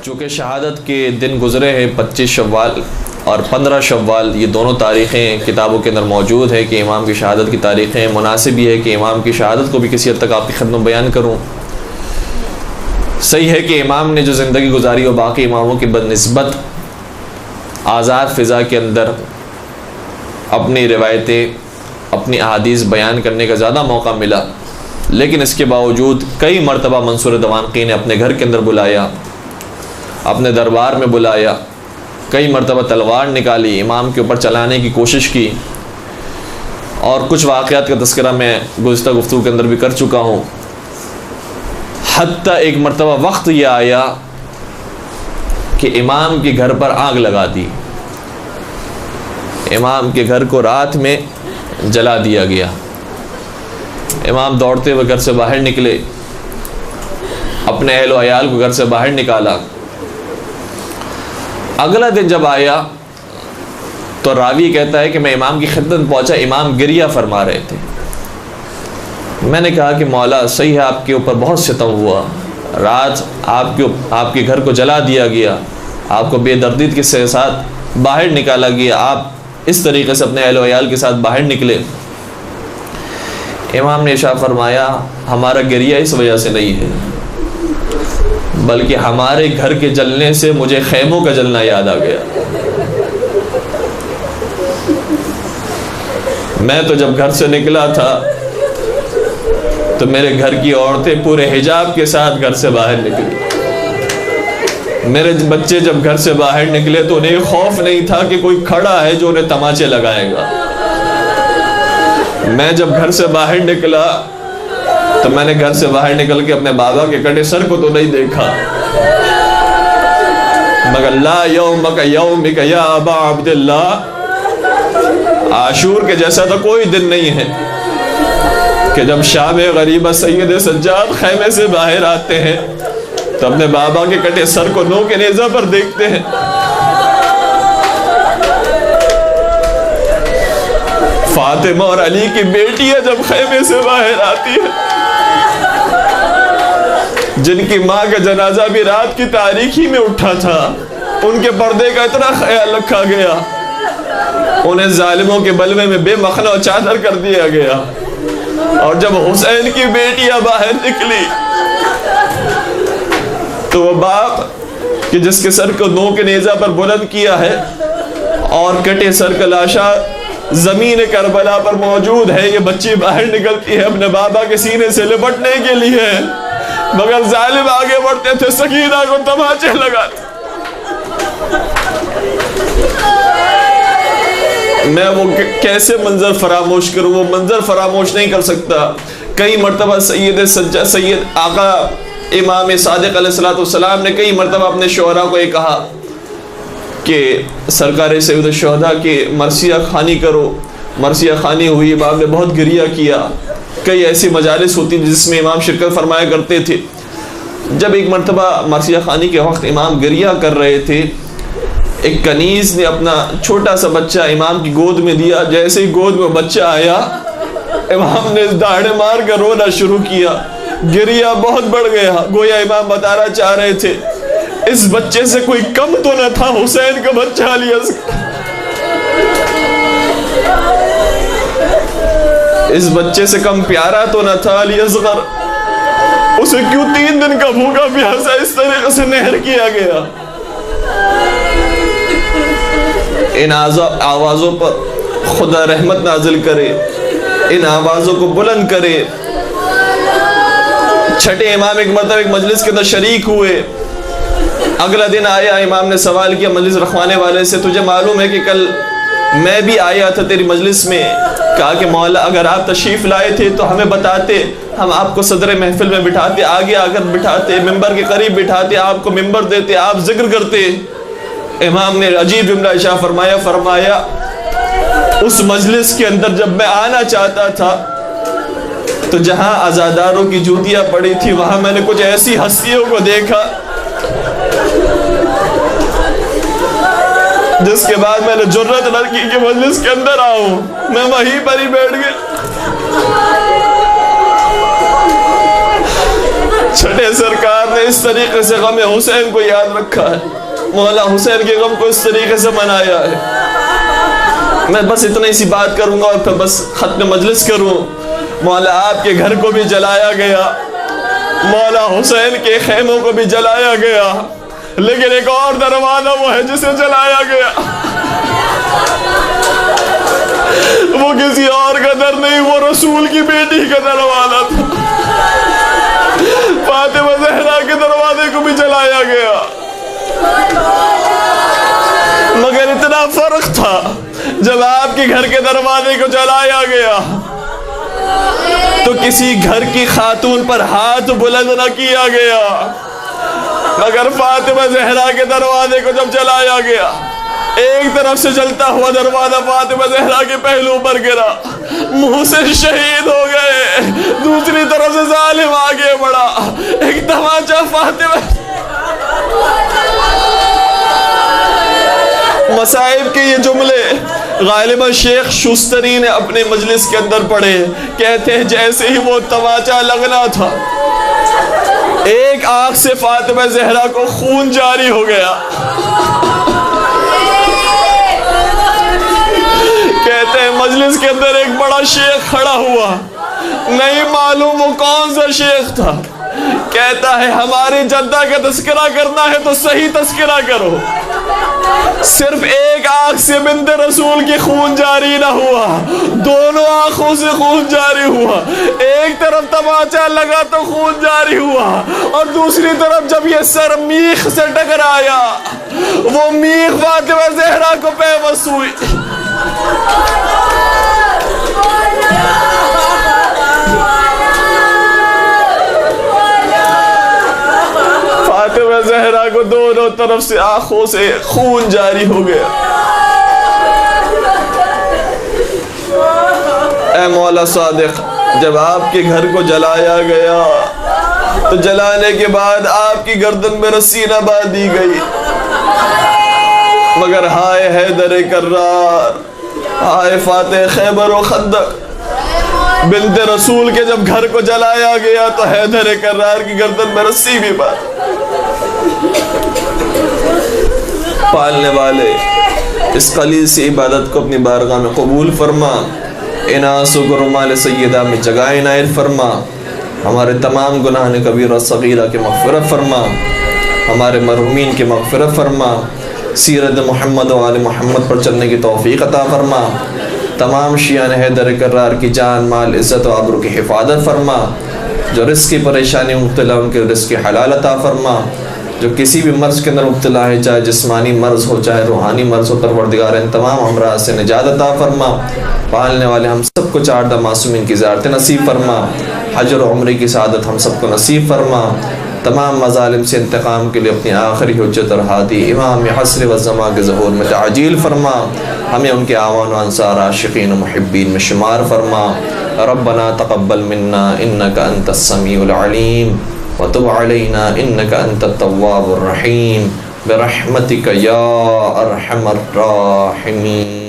चूँकि शहादत के दिन गुज़रे हैं 25 शव्वाल और 15 शव्वाल, ये दोनों तारीख़ें किताबों के अंदर मौजूद है कि इमाम की शहादत की तारीख़ें, मुनासिब ये है कि इमाम की शहादत को भी किसी हद तक आपकी खिदमत में बयान करूँ। सही है कि इमाम ने जो ज़िंदगी गुजारी और बाकी इमामों की बनिस्बत आज़ाद फ़िज़ा के अंदर अपनी रिवायतें, अपनी अहादीस बयान करने का ज़्यादा मौका मिला, लेकिन इसके बावजूद कई मरतबा मंसूर दवानक़ी ने अपने घर के अंदर बुलाया, अपने दरबार में बुलाया, कई मरतबा तलवार निकाली, इमाम के ऊपर चलाने की कोशिश की। और कुछ वाक़यात का तज़किरा मैं गुज़िश्ता गुफ्तगू के अंदर भी कर चुका हूँ। हत्ता एक मरतबा वक्त यह आया कि इमाम के घर पर आग लगा दी, इमाम के घर को रात में जला दिया गया। इमाम दौड़ते हुए घर से बाहर निकले, अपने अहल व अयाल को घर से बाहर निकाला। अगला दिन जब आया तो रावी कहता है कि मैं इमाम की खिदमत में पहुंचा, इमाम गिरिया फरमा रहे थे। मैंने कहा कि मौला सही है, आपके ऊपर बहुत सितम हुआ, रात आपके घर को जला दिया गया, आपको बेदर्दी के साथ बाहर निकाला गया, आप इस तरीक़े से अपने अहल व अयाल के साथ बाहर निकले। इमाम ने इरशाद फरमाया, हमारा गिरिया इस वजह से नहीं है, बल्कि हमारे घर के जलने से मुझे खैमों का जलना याद आ गया। मैं तो जब घर से निकला था तो मेरे घर की औरतें पूरे हिजाब के साथ घर से बाहर निकली। मेरे बच्चे जब घर से बाहर निकले तो उन्हें खौफ नहीं था कि कोई खड़ा है जो उन्हें तमाचे लगाएगा। मैं जब घर से बाहर निकला तो मैंने घर से बाहर निकल के अपने बाबा के कटे सर को तो नहीं देखा, मगर ला यौमक यौमिक या अबा अब्दुल्ला, आशूर के जैसा तो कोई दिन नहीं है कि जब शाम गरीबा सैयद सज्जाद खैमे से बाहर आते हैं तो अपने बाबा के कटे सर को नो के नेज़ा पर देखते हैं। फातिमा और अली की बेटियां जब खैमे से बाहर आती है, जिनकी माँ का जनाजा भी रात की तारीखी में उठा था, उनके पर्दे का इतना ख्याल रखा गया, उन्हें जालिमों के बलवे में बेमखना और चादर कर दिया गया। और जब हुसैन की बेटियां बाहर निकली तो वो बाप कि जिसके सर को नो के नेज़ा पर बुलंद किया है और कटे सर का लाशा जमीन करबला पर मौजूद है, ये बच्ची बाहर निकलती है अपने बाबा के सीने से लिपटने के लिए, मगर जालिम आगे बढ़ते थे, सकीना को तमाचे लगाते। मैं वो कैसे मंजर फरामोश करूं, वो मंजर फरामोश नहीं कर सकता। कई मरतबा सैयद आका इमाम सादिक अलैहिस्सलाम ने कई मरतबा अपने शोहरा को ये कहा कि सरकार सैयद शोहदा की मरसिया खानी करो। मरसिया खानी हुई, इमाम ने बहुत गिरिया किया। कई ऐसी मजालिस होती जिसमें इमाम शिरकत फरमाया करते थे। जब एक मरतबा मरसिया खानी के वक्त इमाम गिरिया कर रहे थे, एक कनीज़ ने अपना छोटा सा बच्चा इमाम की गोद में दिया। जैसे ही गोद में बच्चा आया, इमाम ने दाढ़े मार कर रोना शुरू किया। गिरिया बहुत बढ़ गया, गोया इमाम बताना चाह रहे थे इस बच्चे से कोई कम तो न था, हुसैन का बच्चा अली असगर, इस बच्चे से कम प्यारा तो न था अली असगर, उसे क्यों 3 दिन का भूखा प्यासा इस तरीके से नहर किया गया। इन आवाज़ों पर खुदा रहमत नाजिल करे, इन आवाज़ों को बुलंद करे। छठे इमाम एक मरतबा एक मजलिस के अंदर शरीक हुए। अगला दिन आया, इमाम ने सवाल किया मजलिस रखवाने वाले से, तुझे मालूम है कि कल मैं भी आया था तेरी मजलिस में? कहा कि मौला अगर आप तशरीफ़ लाए थे तो हमें बताते, हम आपको सदर महफिल में बिठाते, आगे आकर बिठाते, मिंबर के करीब बिठाते, आपको मिंबर देते, आप जिक्र करते। इमाम ने अजीब जुमला इरशाद फरमाया उस मजलिस के अंदर जब मैं आना चाहता था तो जहां आज़ादारों की जूतियां पड़ी थी, वहां मैंने कुछ ऐसी हस्तियों को देखा जिसके बाद मैंने जुर्रत लड़की के मजलिस के अंदर आऊं, मैं वहीं पर ही बैठ गया। छठे सरकार ने इस तरीके से गम हुसैन को याद रखा है, मौला हुसैन के गम को इस तरीके से मनाया है। मैं बस इतनी सी बात करूंगा और फिर बस खत्म मजलिस करूं। मौला आपके घर को भी जलाया गया, मौला हुसैन के खेमों को भी जलाया गया, लेकिन एक और दरवाजा वो है जिसे जलाया गया। वो किसी और का दर नहीं, वो रसूल की बेटी का दरवाजा था। फातिमा ज़हरा के दरवाजे को भी जलाया गया, मगर इतना फर्क था, जब आपके घर के दरवाजे को जलाया गया तो किसी घर की खातून पर हाथ बुलंद न किया गया, मगर फातिमा ज़हरा के दरवाजे को जब जलाया गया, एक तरफ से जलता हुआ दरवाजा फातिमा ज़हरा के पहलू पर गिरा, मुंह से शहीद हो गए, दूसरी तरफ से जालिम आगे बढ़ा, एक तमाचा फातिमा। मसाइब के ये जुमले गालिबा शेख शुस्तरी ने अपने मजलिस के अंदर पढ़े। कहते हैं जैसे ही वो तमाचा लगना था, एक आंख से फातिमा ज़हरा को खून जारी हो गया। कहते हैं मजलिस के अंदर एक बड़ा शेख खड़ा हुआ, नहीं मालूम वो कौन सा शेख था। कहता है हमारी जद्दा का तस्करा करना है तो सही तस्करा करो, सिर्फ एक आंख से बिन्ते रसूल की खून जारी ना हुआ, दोनों आंखों से खून जारी हुआ। एक तरफ तमाचा लगा तो खून जारी हुआ, और दूसरी तरफ जब ये सर मीख से टकराया, वो मीख फातिमा ज़हरा को पेवस हुई। फातिमा ज़हरा को दोनों तरफ से आंखों से खून जारी हो गया। ऐ मौला सादिक, जब आपके घर को जलाया गया तो जलाने के बाद आपकी गर्दन में रस्सी न बांधी गई, मगर हाय हैदर कर्रार, हाय फातेह खैबर व खंदक, बिन्ते रसूल के जब घर को जलाया गया तो हैदर कर्रार की गर्दन में रस्सी भी बांधी। पालने वाले इस कलील सी इबादत को अपनी बारगाह में कबूल फरमा, इनास व रुमाल सय्यदा में जगह इनायत फरमा, हमारे तमाम गुनाह कबीरा सगीरा के मग़फ़िरत फरमा, हमारे मरहूमीन के मग़फ़िरत फरमा, सीरत मोहम्मद व आले मोहम्मद पर चलने की तौफ़ीक़ अता फरमा, तमाम शियान हैदर कर्रार की जान माल इज़्ज़त व आबरू की हिफाजत फरमा, जो रिज़्क़ की परेशानी मुब्तला उनके रिज़्क़ की हलाल अता फरमा, जो किसी भी मर्ज़ के अंदर मुब्तला है, चाहे जिस्मानी मर्ज़ हो चाहे रूहानी मर्ज़ हो, परवरदिगार इन तमाम अमराज़ से निजात अता फरमा। पालने वाले हम सबको 4 मासूमीन की ज़ियारत नसीब फरमा, हज और उम्रे की सआदत हम सबको नसीब फरमा, तमाम मज़ालिम से इंतकाम के लिए अपनी आखिरी हुज्जत और हादी इमाम हस्र व ज़मा के ज़हूर में ताजील फरमा, हमें उनके आवान व अंसार आशिकीन व मुहिब्बीन में शुमार फरमा। रब्बना तक़ब्बल मिन्ना इन्नका अंतस समीउल अलीम व तुब अलैना इन्नका अंतत तव्वाबुर रहीम बिरहमतिका या अरहमर राहिमीन।